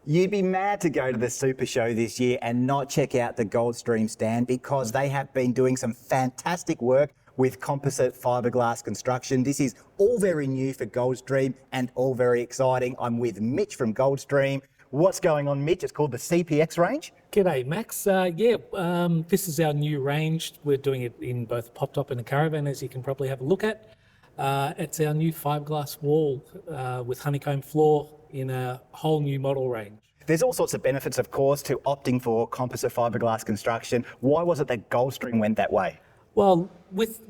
You'd be mad to go to the Super Show this year and not check out the Goldstream stand, because they have been doing some fantastic work with composite fiberglass construction. This is all very new for Goldstream and all very exciting. I'm with Mitch from Goldstream. What's going on, Mitch? It's called the CPX range. G'day, Max. This is our new range. We're doing it in both pop top and a caravan, as you can probably have a look at. It's our new fiberglass wall with honeycomb floor in a whole new model range. There's all sorts of benefits, of course, to opting for composite fiberglass construction. Why was it that Goldstream went that way? Well, with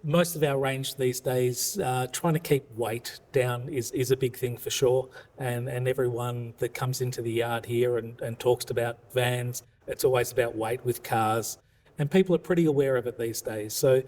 most of our range these days, trying to keep weight down is a big thing for sure. And everyone that comes into the yard here and talks about vans, it's always about weight with cars. And people are pretty aware of it these days. So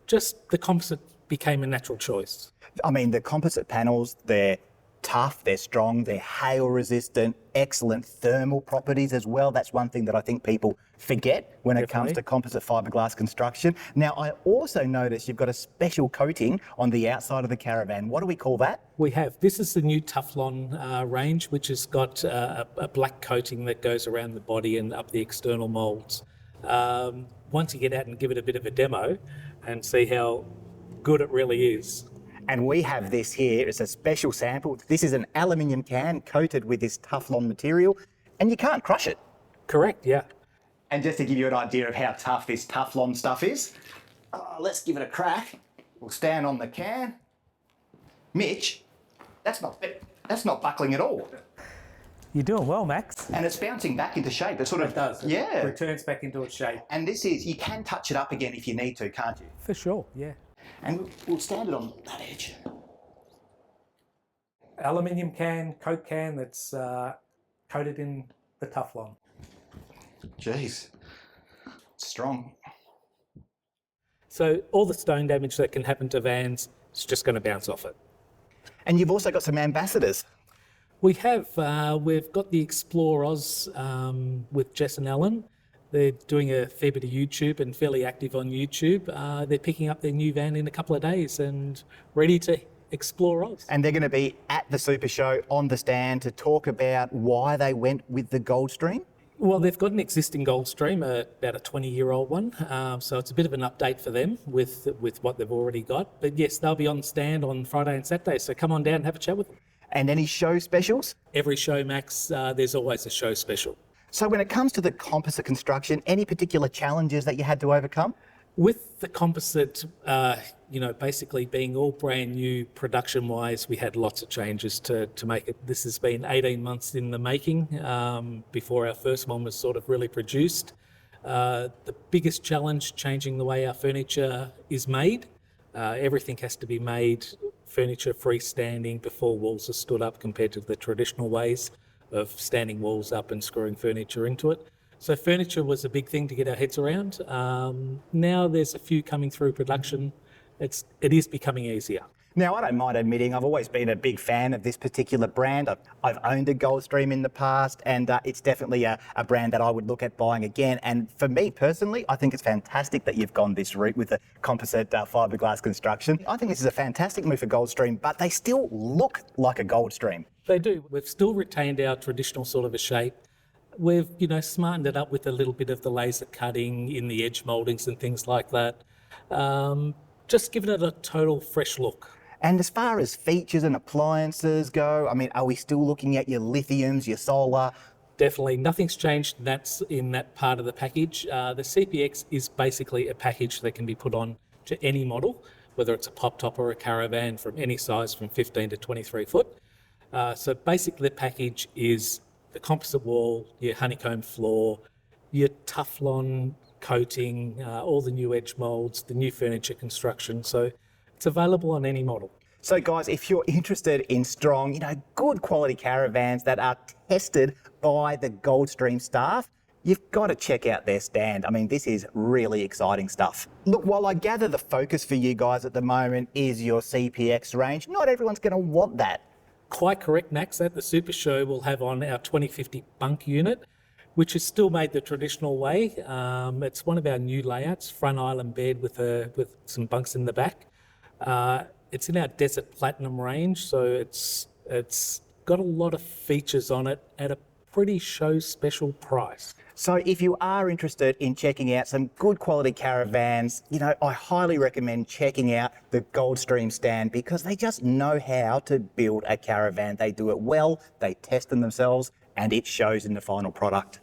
just the composite became a natural choice. I mean, the composite panels, they're tough, they're strong, they're hail resistant, excellent thermal properties as well. That's one thing that I think people forget when it comes to composite fiberglass construction. Now, I also noticed you've got a special coating on the outside of the caravan. What do we call that? We have. This is the new Tufflon range, which has got a black coating that goes around the body and up the external moulds. Once you get out and give it a bit of a demo and see how good it really is. And we have this here. It's a special sample. This is an aluminium can coated with this Tufflon material, and you can't crush it. Correct, yeah. And just to give you an idea of how tough this Tufflon stuff is, let's give it a crack. We'll stand on the can. Mitch, that's not buckling at all. You're doing well, Max. And it's bouncing back into shape. It sort of does. Yeah. Returns back into its shape. And this is, you can touch it up again if you need to, can't you? For sure, yeah. And we'll stand it on that edge. Aluminium can, Coke can that's coated in the Tufflon. Jeez, it's strong. So all the stone damage that can happen to vans is just going to bounce off it. And you've also got some ambassadors. We have. We've got the Explore Oz with Jess and Alan. They're doing a fair bit of YouTube and fairly active on YouTube. They're picking up their new van in a couple of days and ready to explore Oz. And they're going to be at the Super Show on the stand to talk about why they went with the Goldstream. Well, they've got an existing Goldstream, about a 20-year-old one. So it's a bit of an update for them with what they've already got. But yes, they'll be on the stand on Friday and Saturday. So come on down and have a chat with them. And any show specials? Every show, Max, there's always a show special. So when it comes to the composite construction, any particular challenges that you had to overcome? With the composite, basically being all brand new production-wise, we had lots of changes to make it. This has been 18 months in the making before our first one was sort of really produced. The biggest challenge, changing the way our furniture is made. Everything has to be made furniture freestanding before walls are stood up, compared to the traditional ways of standing walls up and screwing furniture into it. So furniture was a big thing to get our heads around. Now there's a few coming through production. It is becoming easier. Now, I don't mind admitting I've always been a big fan of this particular brand. I've owned a Goldstream in the past, and it's definitely a brand that I would look at buying again. And for me personally, I think it's fantastic that you've gone this route with the composite fiberglass construction. I think this is a fantastic move for Goldstream, but they still look like a Goldstream. They do. We've still retained our traditional sort of a shape. We've, smartened it up with a little bit of the laser cutting in the edge mouldings and things like that. Just giving it a total fresh look. And as far as features and appliances go, I mean, are we still looking at your lithiums, your solar? Definitely. Nothing's changed. That's in that part of the package. The CPX is basically a package that can be put on to any model, whether it's a pop top or a caravan from any size from 15 to 23 foot. So basically the package is the composite wall, your honeycomb floor, your Tufflon coating, all the new edge moulds, the new furniture construction. So it's available on any model. So guys, if you're interested in strong, good quality caravans that are tested by the Goldstream staff, you've got to check out their stand. I mean, this is really exciting stuff. Look, while I gather the focus for you guys at the moment is your CPX range, not everyone's going to want that. Quite correct, Max. At the Super Show, we'll have on our 2050 bunk unit, which is still made the traditional way. It's one of our new layouts, front island bed with some bunks in the back. It's in our Desert Platinum range, so it's got a lot of features on it at a pretty show special price. So if you are interested in checking out some good quality caravans, I highly recommend checking out the Goldstream stand because they just know how to build a caravan. They do it well, they test them themselves, and it shows in the final product.